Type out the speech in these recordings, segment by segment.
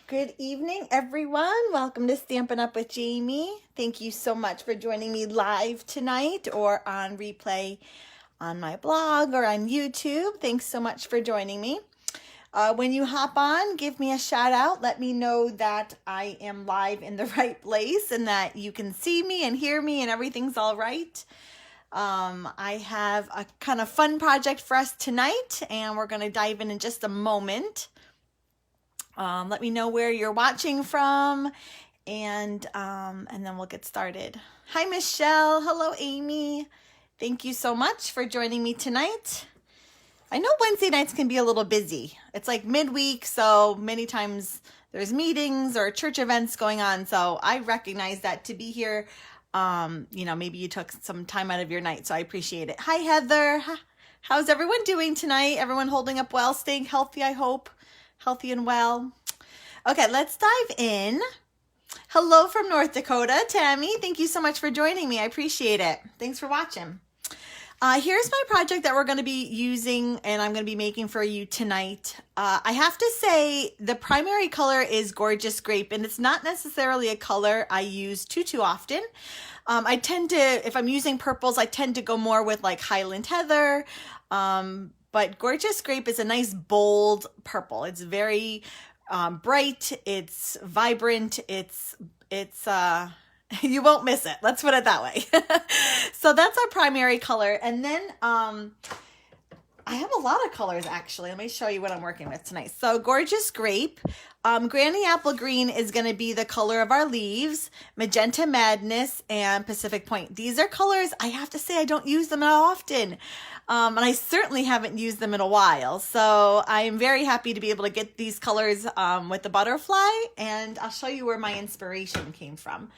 Good evening, everyone. Welcome to Stampin' Up with Jamie. Thank you so much for joining me live tonight or on replay on my blog or on YouTube. Thanks so much for joining me. When you hop on, give me a shout out. Let me know that I am live in the right place and that you can see me and hear me and everything's all right. I have a kind of fun project for us tonight, and we're going to dive in just a moment. Let me know where you're watching from, and then we'll get started. Hi, Michelle. Hello, Amy. Thank you so much for joining me tonight. I know Wednesday nights can be a little busy. It's like midweek, so many times there's meetings or church events going on. So I recognize that to be here, maybe you took some time out of your night, so I appreciate it. Hi, Heather. How's everyone doing tonight? Everyone holding up well, staying healthy, I hope. Healthy and well. Okay, let's dive in. Hello from North Dakota, Tammy. Thank you so much for joining me. I appreciate it. Thanks for watching. Here's my project that we're going to be using and I'm going to be making for you tonight. I have to say the primary color is Gorgeous Grape, and it's not necessarily a color I use too often. I tend to, if I'm using purples, I tend to go more with like Highland Heather. But Gorgeous Grape is a nice bold purple. It's very bright. It's vibrant. It's you won't miss it. Let's put it that way. So that's our primary color. And then I have a lot of colors actually. Let me show you what I'm working with tonight. So Gorgeous Grape, Granny Apple Green is going to be the color of our leaves, Magenta Madness, and Pacific Point. These are colors, I have to say, I don't use them often. And I certainly haven't used them in a while. So I'm very happy to be able to get these colors with the butterfly, and I'll show you where my inspiration came from.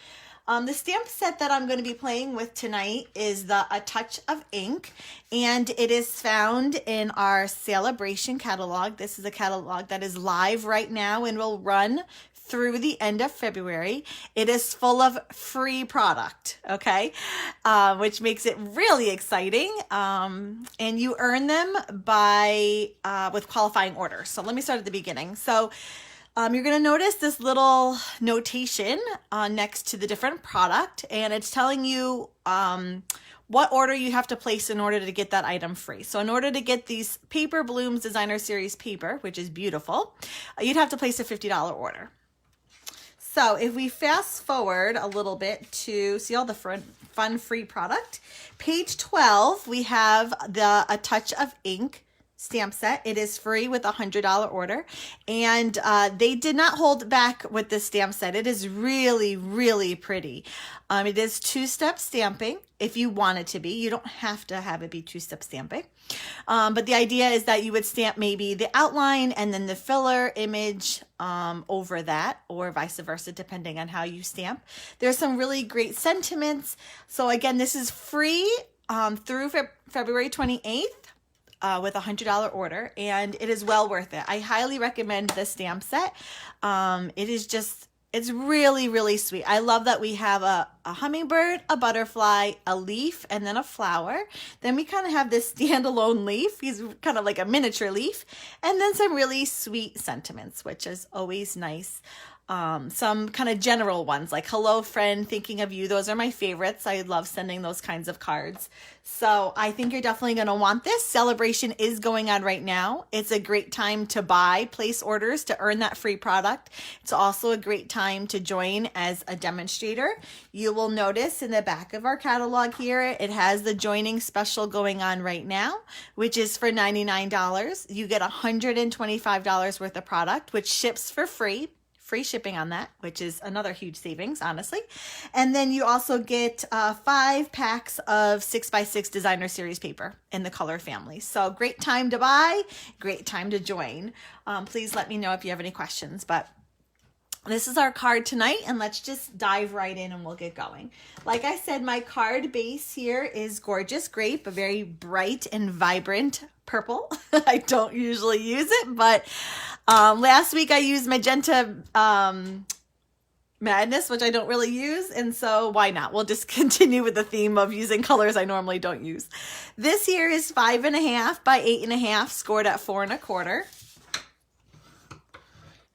The stamp set that I'm going to be playing with tonight is the A Touch of Ink, and it is found in our Sale-a-Bration catalog. This is a catalog that is live right now and will run through the end of February. It is full of free product, okay, which makes it really exciting. And you earn them by with qualifying orders. So let me start at the beginning. So you're going to notice this little notation next to the different product, and it's telling you what order you have to place in order to get that item free. So in order to get these Paper Blooms Designer Series paper, which is beautiful, you'd have to place a $50 order. So if we fast forward a little bit to see all the fun free product, page 12, we have the A Touch of Ink stamp set. It is free with a $100 order, and they did not hold back with this stamp set. It is really, really pretty. It is two-step stamping if you want it to be. You don't have to have it be two-step stamping, but the idea is that you would stamp maybe the outline and then the filler image over that, or vice versa, depending on how you stamp. There's some really great sentiments. So again, this is free through February 28th. With a $100 order, and it is well worth it. I highly recommend this stamp set. It's really, really sweet. I love that we have a hummingbird, a butterfly, a leaf, and then a flower. Then we kind of have this standalone leaf. He's kind of like a miniature leaf, and then some really sweet sentiments, which is always nice. Some kind of general ones like hello friend, thinking of you. Those are my favorites. I love sending those kinds of cards. So I think you're definitely going to want this. Sale-a-Bration is going on right now. It's a great time to place orders to earn that free product. It's also a great time to join as a demonstrator. You will notice in the back of our catalog here, it has the joining special going on right now, which is for $99. You get $125 worth of product, which ships for free shipping on that, which is another huge savings, honestly. And then you also get 5 packs of 6x6 Designer Series paper in the color family. So great time to buy, great time to join. Please let me know if you have any questions, but this is our card tonight, and let's just dive right in and we'll get going. Like I said, my card base here is Gorgeous Grape, a very bright and vibrant purple. I don't usually use it, but last week I used Magenta Madness, which I don't really use, and so why not? We'll just continue with the theme of using colors I normally don't use. This here is 5.5 by 8.5, scored at 4 1/4.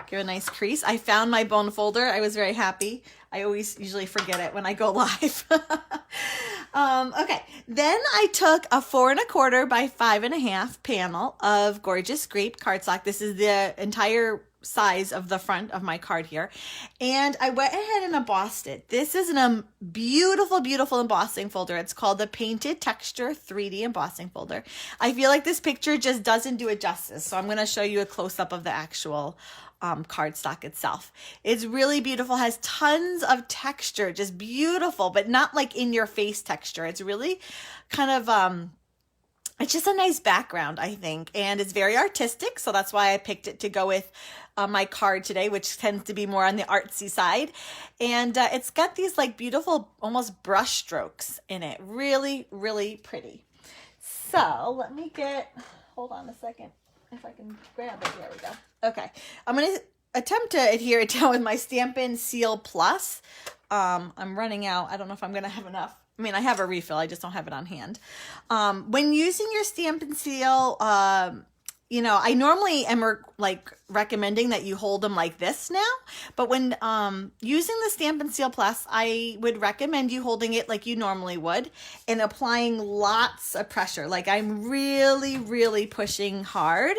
Give a nice crease. I found my bone folder. I was very happy. I always usually forget it when I go live. Okay, then I took a 4 1/4 by 5 1/2 panel of Gorgeous Grape cardstock. This is the entire size of the front of my card here. And I went ahead and embossed it. This is a beautiful, beautiful embossing folder. It's called the Painted Texture 3D embossing folder. I feel like this picture just doesn't do it justice. So I'm going to show you a close-up of the actual cardstock itself. It's really beautiful, has tons of texture, just beautiful, but not like in your face texture. It's really kind of, it's just a nice background, I think, and it's very artistic, so that's why I picked it to go with my card today, which tends to be more on the artsy side. And it's got these like beautiful, almost brush strokes in it. Really, really pretty. So let me hold on a second, if I can grab it. There we go. Okay, I'm going to attempt to adhere it down with my Stampin' Seal Plus. I'm running out. I don't know if I'm going to have enough. I mean, I have a refill. I just don't have it on hand. When using your Stampin' Seal, you know, I normally am recommending that you hold them like this now. But when using the Stampin' Seal Plus, I would recommend you holding it like you normally would and applying lots of pressure. Like I'm really, really pushing hard.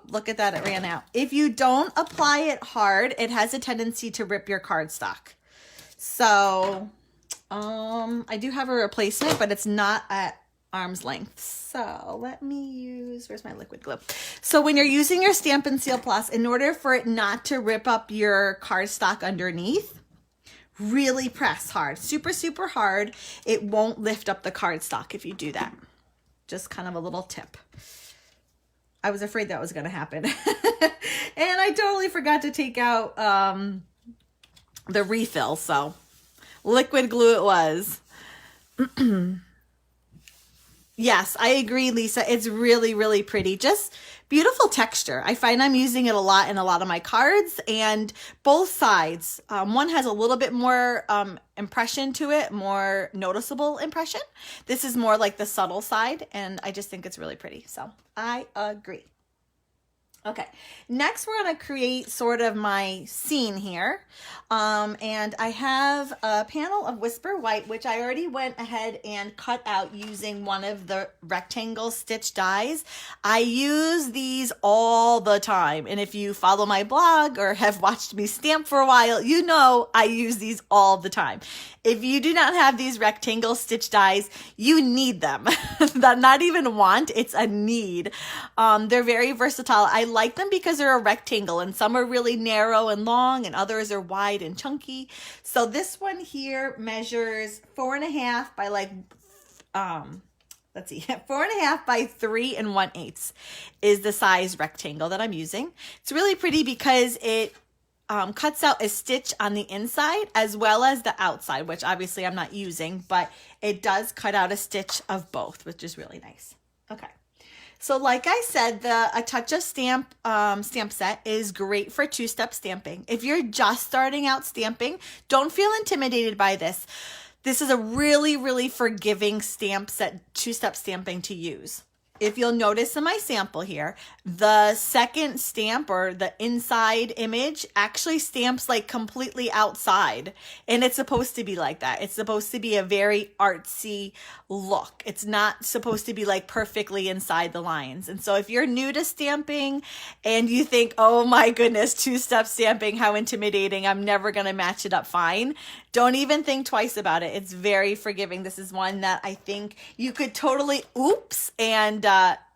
Look at that, it ran out. If you don't apply it hard, it has a tendency to rip your cardstock. So I do have a replacement, but it's not at arm's length. So let me use, where's my liquid glue? So when you're using your Stampin' Seal Plus, in order for it not to rip up your cardstock underneath, really press hard, super, super hard. It won't lift up the cardstock if you do that. Just kind of a little tip. I was afraid that was going to happen. And I totally forgot to take out the refill, so liquid glue it was. Yes, I agree, Lisa. It's really, really pretty. Just beautiful texture. I find I'm using it a lot in a lot of my cards, and both sides. One has a little bit more impression to it, more noticeable impression. This is more like the subtle side, and I just think it's really pretty. So I agree. Okay, next we're going to create sort of my scene here. And I have a panel of Whisper White, which I already went ahead and cut out using one of the rectangle stitch dies. I use these all the time. And if you follow my blog or have watched me stamp for a while, you know I use these all the time. If you do not have these rectangle stitch dies, you need them. Not even want, it's a need. They're very versatile. I like them because they're a rectangle, and some are really narrow and long and others are wide and chunky. So this one here measures 4 1/2 by let's see, 4 1/2 by 3 1/8 is the size rectangle that I'm using. It's really pretty because it cuts out a stitch on the inside as well as the outside, which obviously I'm not using, but it does cut out a stitch of both, which is really nice. Okay. So like I said, A Touch of Stamp stamp set is great for two-step stamping. If you're just starting out stamping, don't feel intimidated by this. This is a really, really forgiving stamp set, two-step stamping to use. If you'll notice in my sample here, the second stamp or the inside image actually stamps like completely outside. And it's supposed to be like that. It's supposed to be a very artsy look. It's not supposed to be like perfectly inside the lines. And so if you're new to stamping and you think, oh my goodness, two-step stamping, how intimidating, I'm never going to match it up fine, don't even think twice about it. It's very forgiving. This is one that I think you could totally oops and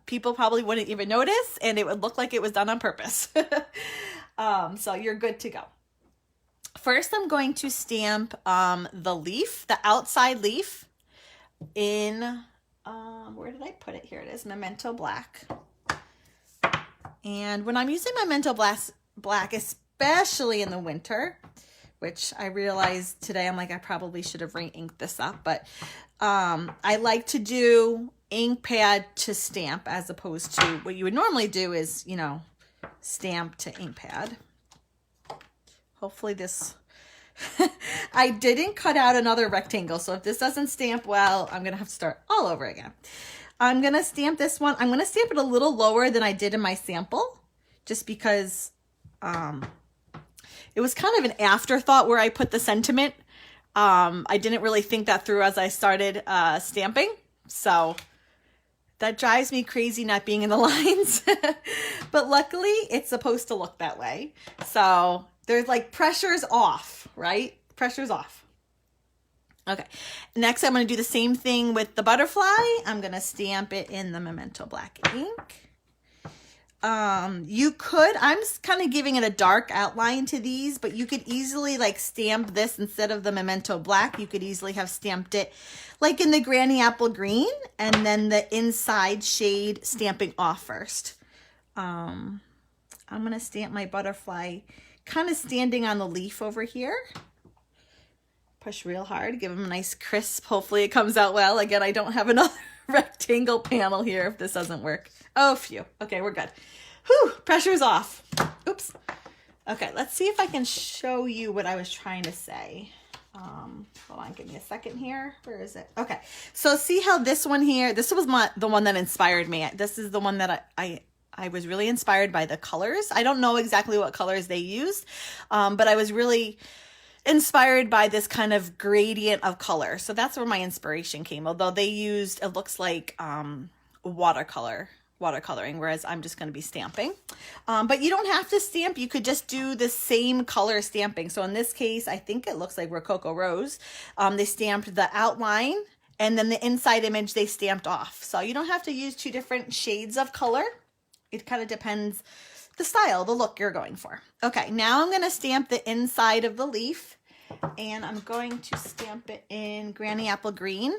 people probably wouldn't even notice, and it would look like it was done on purpose. So you're good to go. First, I'm going to stamp the leaf, the outside leaf in, where did I put it? Here it is, Memento Black. And when I'm using Memento Black, especially in the winter, which I realized today, I'm like, I probably should have re-inked this up, but I like to do ink pad to stamp as opposed to what you would normally do is, you know, stamp to ink pad. Hopefully this, I didn't cut out another rectangle, so if this doesn't stamp well, I'm going to have to start all over again. I'm going to stamp this one. I'm going to stamp it a little lower than I did in my sample, just because it was kind of an afterthought where I put the sentiment. I didn't really think that through as I started stamping. So that drives me crazy not being in the lines. But luckily, it's supposed to look that way. So there's like pressure's off, right? Pressure's off. Okay, next I'm going to do the same thing with the butterfly. I'm going to stamp it in the Memento black ink. You could, I'm kind of giving it a dark outline to these, but you could easily like stamp this instead of the Memento black. You could easily have stamped it like in the Granny Apple Green and then the inside shade stamping off first. I'm going to stamp my butterfly kind of standing on the leaf over here. Push real hard, give them a nice crisp. Hopefully it comes out well. Again, I don't have another rectangle panel here if this doesn't work. Oh, phew. Okay, we're good. Whew, pressure's off. Oops. Okay, let's see if I can show you what I was trying to say. Hold on, give me a second here. Where is it? Okay, so see how this one here, this was the one that inspired me. This is the one that I was really inspired by the colors. I don't know exactly what colors they used, but I was really inspired by this kind of gradient of color. So that's where my inspiration came, although they used, it looks like watercoloring, whereas I'm just going to be stamping. But you don't have to stamp. You could just do the same color stamping. So in this case, I think it looks like Rococo Rose. They stamped the outline and then the inside image they stamped off. So you don't have to use two different shades of color. It kind of depends the style, the look you're going for. Okay, now I'm going to stamp the inside of the leaf, and I'm going to stamp it in Granny Apple Green.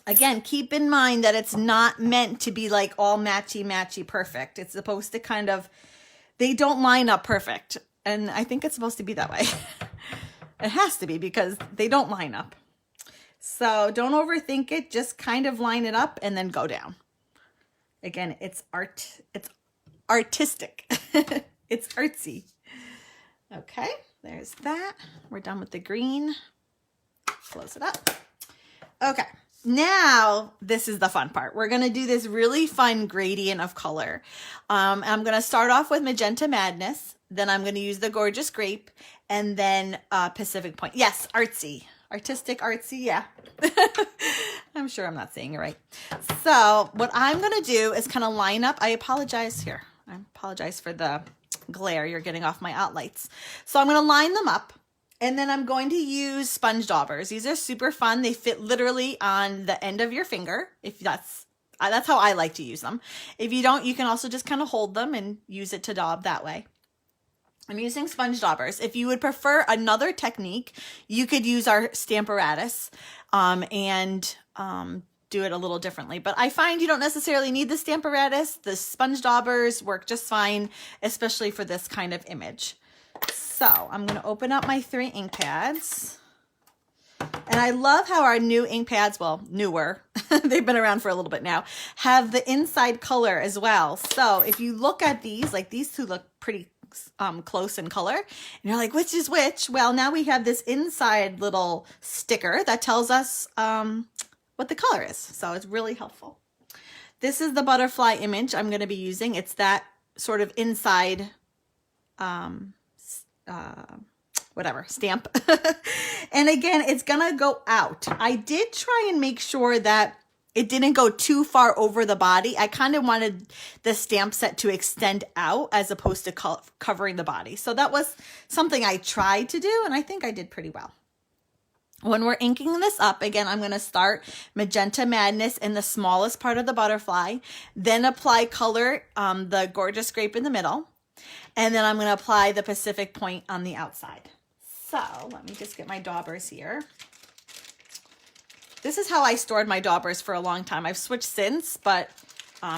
Again, keep in mind that it's not meant to be like all matchy perfect. It's supposed to kind of, they don't line up perfect. And I think it's supposed to be that way. It has to be because they don't line up. So don't overthink it. Just kind of line it up and then go down. Again, it's artistic. It's artsy. Okay, there's that. We're done with the green. Close it up. Okay, now this is the fun part. We're going to do this really fun gradient of color. I'm going to start off with Magenta Madness. Then I'm going to use the Gorgeous Grape and then Pacific Point. Yes, artsy. Artistic, artsy, yeah. I'm sure I'm not saying it right. So what I'm going to do is kind of line up. I apologize here. I apologize for the glare you're getting off my outlights. So I'm going to line them up, and then I'm going to use sponge daubers. These are super fun. They fit literally on the end of your finger. If that's how I like to use them. If you don't, you can also just kind of hold them and use it to daub that way. I'm using sponge daubers. If you would prefer another technique, you could use our Stamparatus and do it a little differently. But I find you don't necessarily need the Stamparatus. The sponge daubers work just fine, especially for this kind of image. So I'm going to open up my 3 ink pads. And I love how our new ink pads, well, newer, they've been around for a little bit now, have the inside color as well. So if you look at these, like these two look pretty close in color, and you're like, which is which? Well, now we have this inside little sticker that tells us what the color is. So it's really helpful. This is the butterfly image I'm going to be using. It's that sort of inside stamp. And again, it's gonna go out. I did try and make sure that it didn't go too far over the body. I kind of wanted the stamp set to extend out as opposed to covering the body. So that was something I tried to do, and I think I did pretty well. When we're inking this up, again, I'm going to start Magenta Madness in the smallest part of the butterfly, then apply color, the Gorgeous Grape in the middle, and then I'm going to apply the Pacific Point on the outside. So let me just get my daubers here. This is how I stored my daubers for a long time. I've switched since, but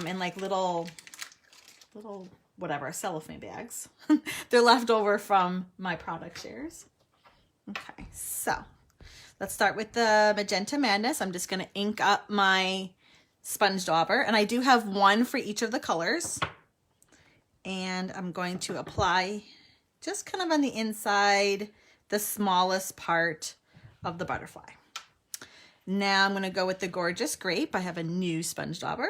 in like little whatever, cellophane bags. They're left over from my product shares. Okay, so let's start with the Magenta Madness. I'm just going to ink up my sponge dauber, and I do have one for each of the colors. And I'm going to apply just kind of on the inside, the smallest part of the butterfly. Now I'm going to go with the Gorgeous Grape. I have a new sponge dauber.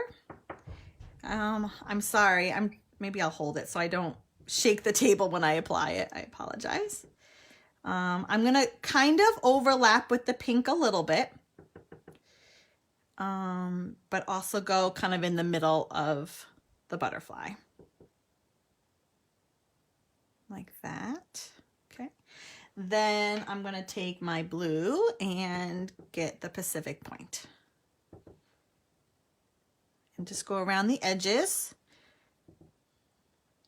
I'm sorry, maybe I'll hold it so I don't shake the table when I apply it. I apologize. I'm going to kind of overlap with the pink a little bit, but also go kind of in the middle of the butterfly. Like that. Okay. Then I'm going to take my blue and get the Pacific point. And just go around the edges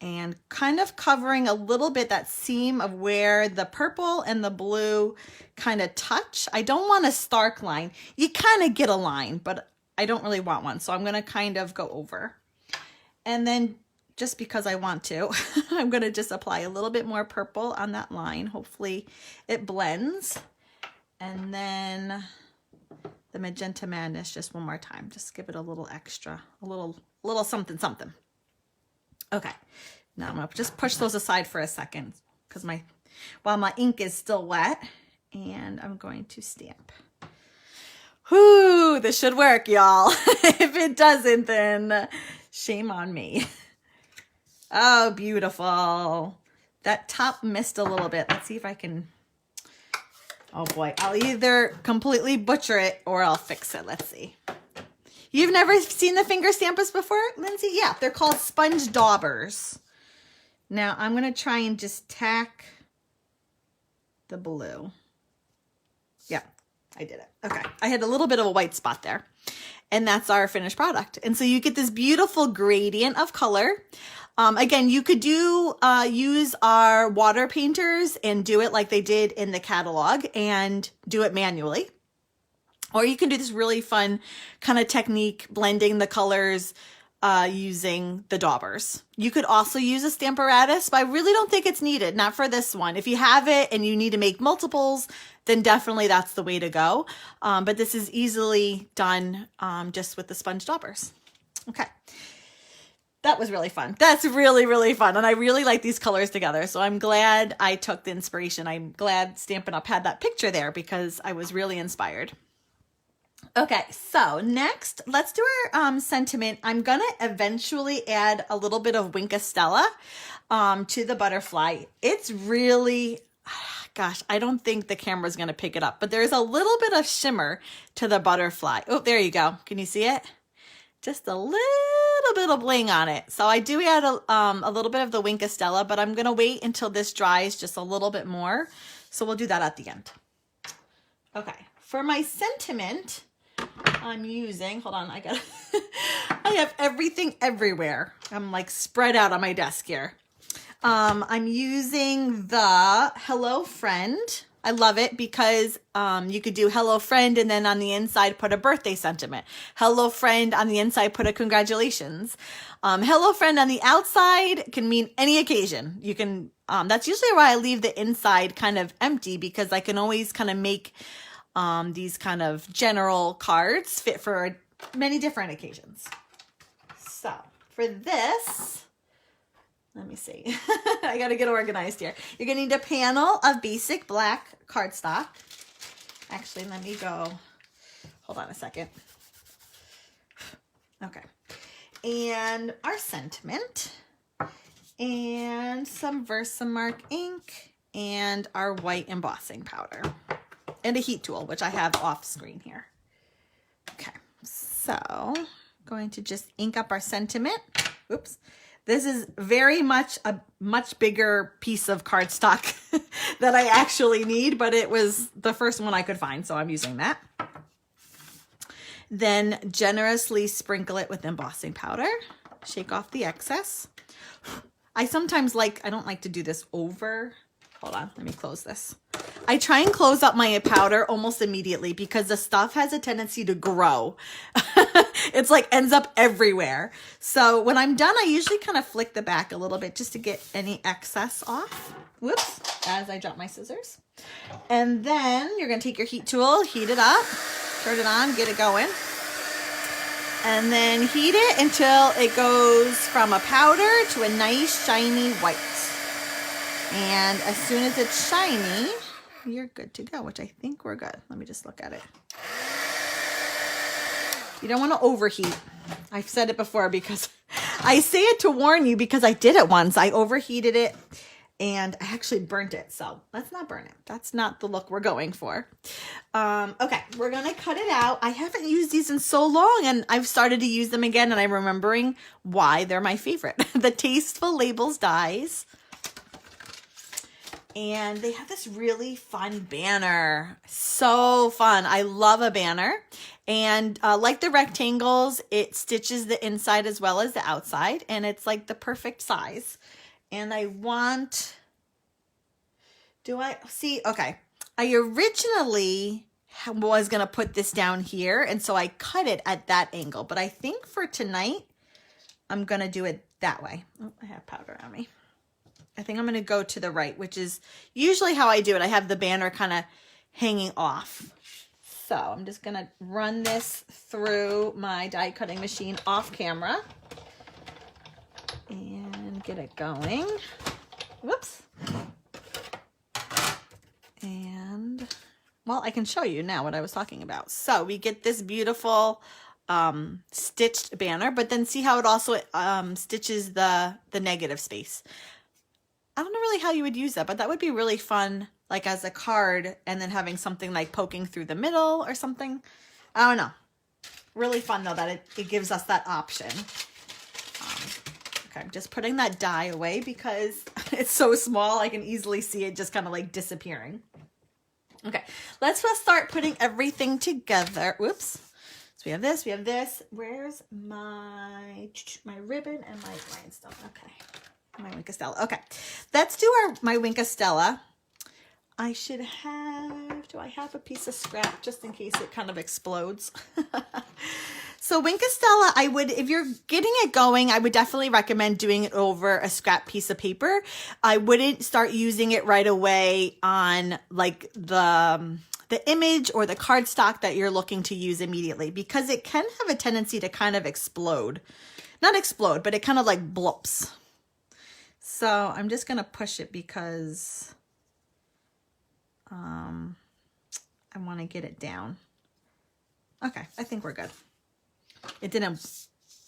and kind of covering a little bit that seam of where the purple and the blue kind of touch. I don't want a stark line. You kind of get a line, but I don't really want one. So I'm going to kind of go over. And then just because I want to, I'm going to just apply a little bit more purple on that line. Hopefully it blends. And then the Magenta Madness just one more time. Just give it a little extra, a little something, something. Okay, now I'm gonna just push those aside for a second because while my ink is still wet, and I'm going to stamp. Whoo, this should work, y'all. If it doesn't, then shame on me. Oh, beautiful. That top missed a little bit. Let's see if I can. Oh boy, I'll either completely butcher it or I'll fix it. Let's see. You've never seen the finger stampers before, Lindsay? Yeah, they're called sponge daubers. Now I'm going to try and just tack the blue. Yeah, I did it. Okay, I had a little bit of a white spot there. And that's our finished product. And so you get this beautiful gradient of color. Again, you could use our water painters and do it like they did in the catalog and do it manually. Or you can do this really fun kind of technique, blending the colors using the daubers. You could also use a Stamparatus, but I really don't think it's needed, not for this one. If you have it and you need to make multiples, then definitely that's the way to go. But this is easily done just with the sponge daubers. Okay. That was really fun. That's really, really fun. And I really like these colors together. So I'm glad I took the inspiration. I'm glad Stampin' Up! Had that picture there because I was really inspired. Okay, so next, let's do our sentiment. I'm going to eventually add a little bit of Wink Stella to the butterfly. It's really, gosh, I don't think the camera's going to pick it up, but there's a little bit of shimmer to the butterfly. Oh, there you go. Can you see it? Just a little bit of bling on it. So I do add a little bit of the Wink Stella, but I'm going to wait until this dries just a little bit more. So we'll do that at the end. Okay, for my sentiment, I'm using, hold on, I have everything everywhere. I'm like spread out on my desk here. I'm using the Hello Friend. I love it because you could do Hello Friend and then on the inside put a birthday sentiment. Hello Friend on the inside put a congratulations. Hello Friend on the outside can mean any occasion. You can, that's usually why I leave the inside kind of empty because I can always kind of make these kind of general cards fit for many different occasions. So for this, let me see. I got to get organized here. You're going to need a panel of basic black cardstock. Actually, let me go. Hold on a second. Okay. And our sentiment and some Versamark ink and our white embossing powder. And a heat tool, which I have off screen here. Okay, so going to just ink up our sentiment. Oops. This is very much a much bigger piece of cardstock that I actually need, but it was the first one I could find, so I'm using that. Then generously sprinkle it with embossing powder. Shake off the excess. I sometimes I don't like to do this over. Hold on, let me close this. I try and close up my powder almost immediately because the stuff has a tendency to grow. It's like ends up everywhere. So when I'm done, I usually kind of flick the back a little bit just to get any excess off. Whoops, as I drop my scissors. And then you're gonna take your heat tool, heat it up, turn it on, get it going. And then heat it until it goes from a powder to a nice shiny white. And as soon as it's shiny, you're good to go, which I think we're good. Let me just look at it. You don't want to overheat. I've said it before because I say it to warn you because I did it once. I overheated it and I actually burnt it. So let's not burn it. That's not the look we're going for. Okay, we're going to cut it out. I haven't used these in so long and I've started to use them again and I'm remembering why they're my favorite. The Tasteful Labels dies. And they have this really fun banner. So fun. I love a banner. And like the rectangles, it stitches the inside as well as the outside. And it's like the perfect size. And I want, okay. I originally was going to put this down here. And so I cut it at that angle. But I think for tonight, I'm going to do it that way. Oh, I have powder on me. I think I'm going to go to the right, which is usually how I do it. I have the banner kind of hanging off. So I'm just going to run this through my die cutting machine off camera and get it going. Whoops. And, well, I can show you now what I was talking about. So we get this beautiful stitched banner, but then see how it also stitches the negative space. I don't know really how you would use that, but that would be really fun, like as a card and then having something like poking through the middle or something. I don't know. Really fun though that it gives us that option. Okay, I'm just putting that die away because it's so small. I can easily see it just kind of like disappearing. Okay, let's just start putting everything together. Whoops. So we have this, we have this. Where's my ribbon and my rhinestone? Okay. My Wink of Stella. Okay, let's do my Wink of Stella. I should have, do I have a piece of scrap just in case it kind of explodes? So Wink of Stella, I would, if you're getting it going, I would definitely recommend doing it over a scrap piece of paper. I wouldn't start using it right away on like the image or the cardstock that you're looking to use immediately because it can have a tendency to kind of explode. Not explode, but it kind of like blops. So I'm just going to push it because I want to get it down. Okay, I think we're good. It didn't,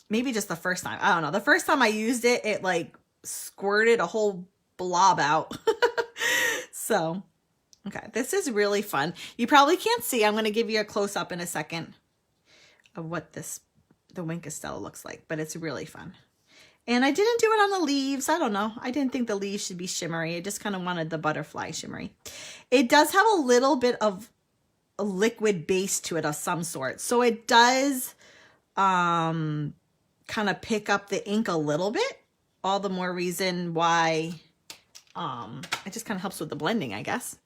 maybe just the first time. I don't know. The first time I used it, it like squirted a whole blob out. So, okay, this is really fun. You probably can't see. I'm going to give you a close up in a second of what the Wink of Stella looks like, but it's really fun. And I didn't do it on the leaves. I don't know. I didn't think the leaves should be shimmery. I just kind of wanted the butterfly shimmery. It does have a little bit of a liquid base to it of some sort. So it does kind of pick up the ink a little bit. All the more reason why it just kind of helps with the blending, I guess.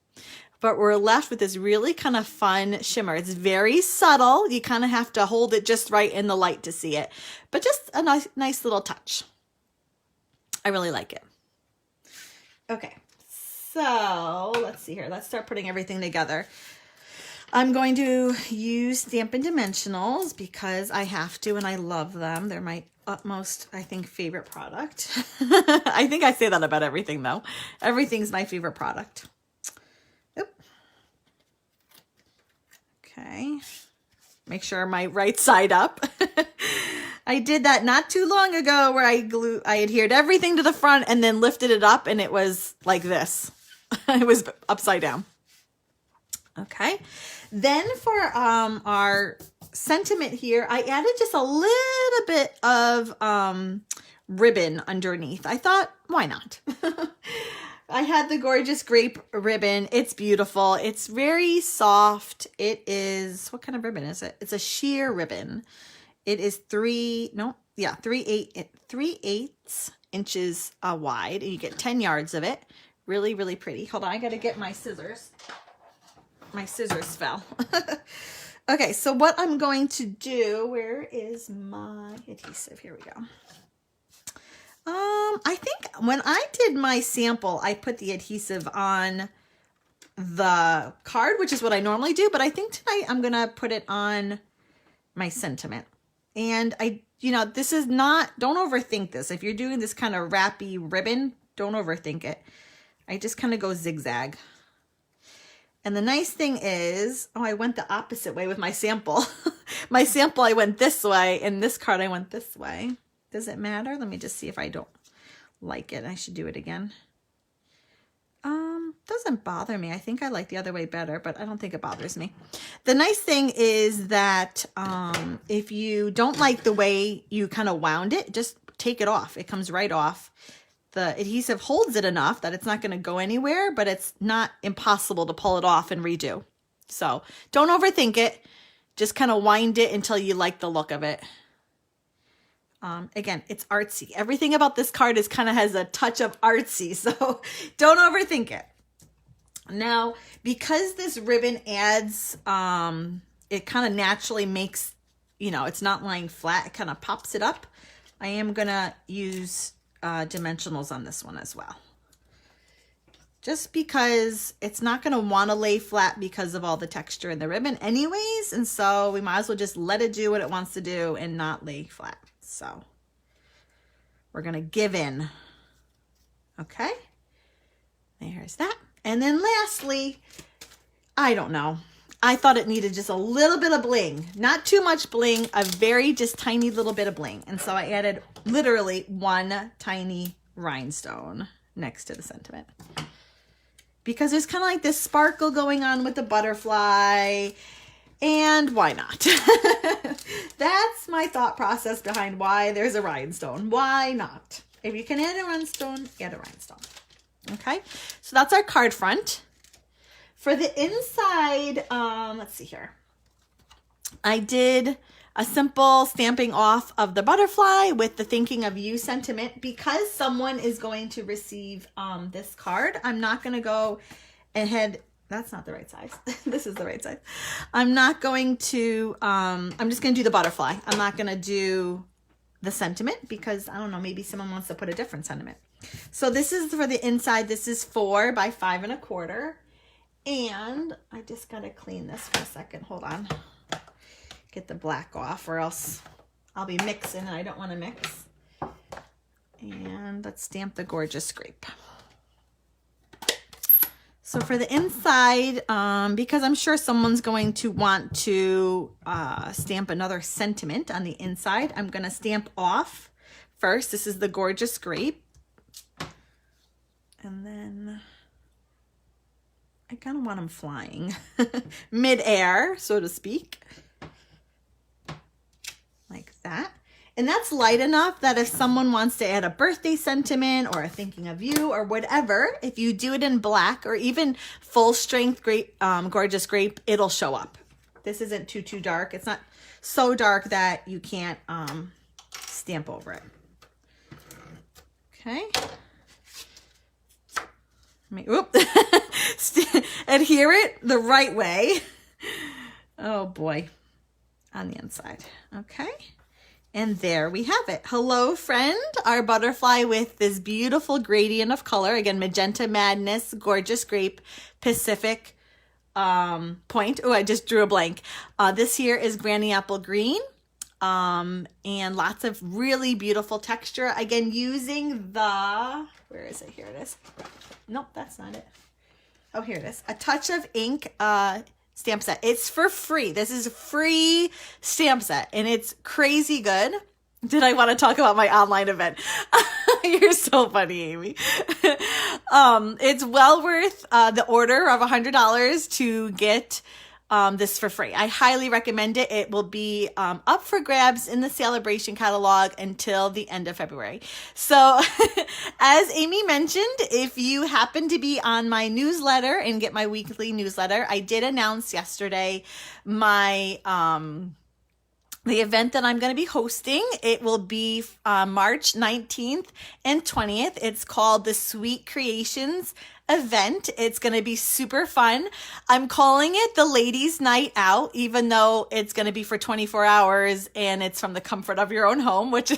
But we're left with this really kind of fun shimmer. It's very subtle. You kind of have to hold it just right in the light to see it. But just a nice little touch. I really like it. Okay, so let's see here. Let's start putting everything together. I'm going to use Stampin' Dimensionals because I have to and I love them. They're my utmost, I think, favorite product. I think I say that about everything though. Everything's my favorite product. Okay, make sure my right side up. I did that not too long ago where I adhered everything to the front and then lifted it up and it was like this. It was upside down. Okay, then for our sentiment here, I added just a little bit of ribbon underneath. I thought, why not? I had the gorgeous grape ribbon. It's beautiful. It's very soft. It is, what kind of ribbon is it? It's a sheer ribbon. It is 3/8 inches wide, and you get 10 yards of it. Really, really pretty. Hold on, I gotta get my scissors. My scissors fell. Okay, so what I'm going to do, where is my adhesive? Here we go. I think when I did my sample, I put the adhesive on the card, which is what I normally do, but I think tonight I'm going to put it on my sentiment. And this is not, don't overthink this. If you're doing this kind of wrappy ribbon, don't overthink it. I just kind of go zigzag. And the nice thing is, I went the opposite way with my sample. My sample, I went this way, and this card, I went this way. Does it matter? Let me just see if I don't like it. I should do it again. Doesn't bother me. I think I like the other way better, but I don't think it bothers me. The nice thing is that if you don't like the way you kind of wound it, just take it off. It comes right off. The adhesive holds it enough that it's not going to go anywhere, but it's not impossible to pull it off and redo. So don't overthink it. Just kind of wind it until you like the look of it. Again, it's artsy. Everything about this card is kind of has a touch of artsy, so don't overthink it. Now, because this ribbon adds, it kind of naturally makes, you know, it's not lying flat. It kind of pops it up. I am going to use dimensionals on this one as well. Just because it's not going to want to lay flat because of all the texture in the ribbon anyways. And so we might as well just let it do what it wants to do and not lay flat. So we're going to give in. Okay. There's that. And then lastly, I don't know. I thought it needed just a little bit of bling. Not too much bling, a very just tiny little bit of bling. And so I added literally one tiny rhinestone next to the sentiment. Because there's kind of like this sparkle going on with the butterfly. And why not? That's my thought process behind why there's a rhinestone. Why not? If you can add a rhinestone, add a rhinestone. Okay, so that's our card front. For the inside, let's see here. I did a simple stamping off of the butterfly with the thinking of you sentiment. Because someone is going to receive this card, I'm not going to go ahead. That's not the right size. This is the right size. I'm not going to, I'm just going to do the butterfly. I'm not going to do the sentiment because, I don't know, maybe someone wants to put a different sentiment. So this is for the inside. This is 4 by 5 1/4. And I just got to clean this for a second. Hold on. Get the black off or else I'll be mixing and I don't want to mix. And let's stamp the gorgeous scrape. So for the inside, because I'm sure someone's going to want to stamp another sentiment on the inside, I'm going to stamp off first. This is the gorgeous scrape. And then I kind of want them flying mid-air, so to speak. Like that. And that's light enough that if someone wants to add a birthday sentiment or a thinking of you or whatever, if you do it in black or even full strength grape, gorgeous grape, it'll show up. This isn't too dark. It's not so dark that you can't stamp over it. Okay. Adhere it the right way. Oh boy. On the inside. Okay. And there we have it. Hello, friend. Our butterfly with this beautiful gradient of color. Again, Magenta Madness, Gorgeous Grape, Pacific Point. Oh, I just drew a blank. This here is Granny Apple Green. And lots of really beautiful texture. Again, using the, where is it? Here it is. Nope, that's not it. Oh, here it is. A Touch of Ink stamp set. It's for free. This is a free stamp set and it's crazy good. Did I want to talk about my online event? You're so funny, Amy. It's well worth the order of $100 to get this for free. I highly recommend it. It will be up for grabs in the Sale-a-Bration catalog until the end of February. So as Amy mentioned, if you happen to be on my newsletter and get my weekly newsletter, I did announce yesterday my the event that I'm going to be hosting. It will be March 19th and 20th. It's called the Sweet Creations event. It's going to be super fun. I'm calling it the Ladies Night Out, even though it's going to be for 24 hours and it's from the comfort of your own home, which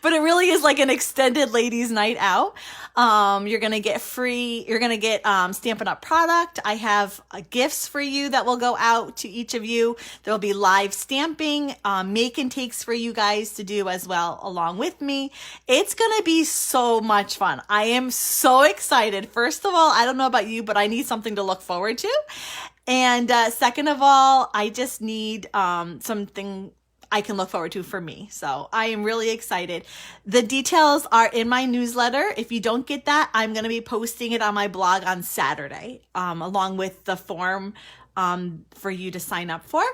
but it really is like an extended ladies night out. You're going to get free, you're going to get Stampin' Up! Product. I have gifts for you that will go out to each of you. There'll be live stamping, make and takes for you guys to do as well along with me. It's going to be so much fun. I am so excited. First of all, I don't know about you, but I need something to look forward to. And second of all, I just need something. I can look forward to for me. So I am really excited. The details are in my newsletter. If you don't get that, I'm going to be posting it on my blog on Saturday, along with the form for you to sign up for.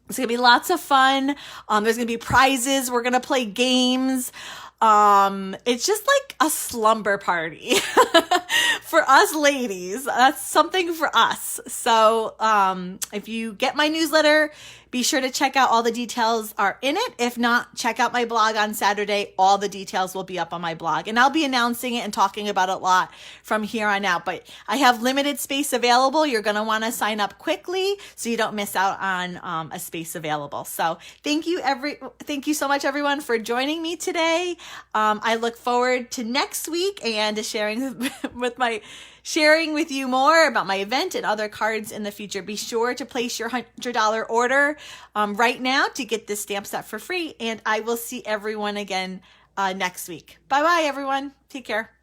It's going to be lots of fun. There's going to be prizes. We're going to play games. It's just like a slumber party for us ladies. That's something for us. So, if you get my newsletter, be sure to check out all the details are in it. If not, check out my blog on Saturday. All the details will be up on my blog, and I'll be announcing it and talking about it a lot from here on out. But I have limited space available. You're going to want to sign up quickly so you don't miss out on a space available. So thank you so much, everyone, for joining me today. I look forward to next week and to sharing with you more about my event and other cards in the future. Be sure to place your $100 order right now to get this stamp set for free. And I will see everyone again next week. Bye-bye, everyone. Take care.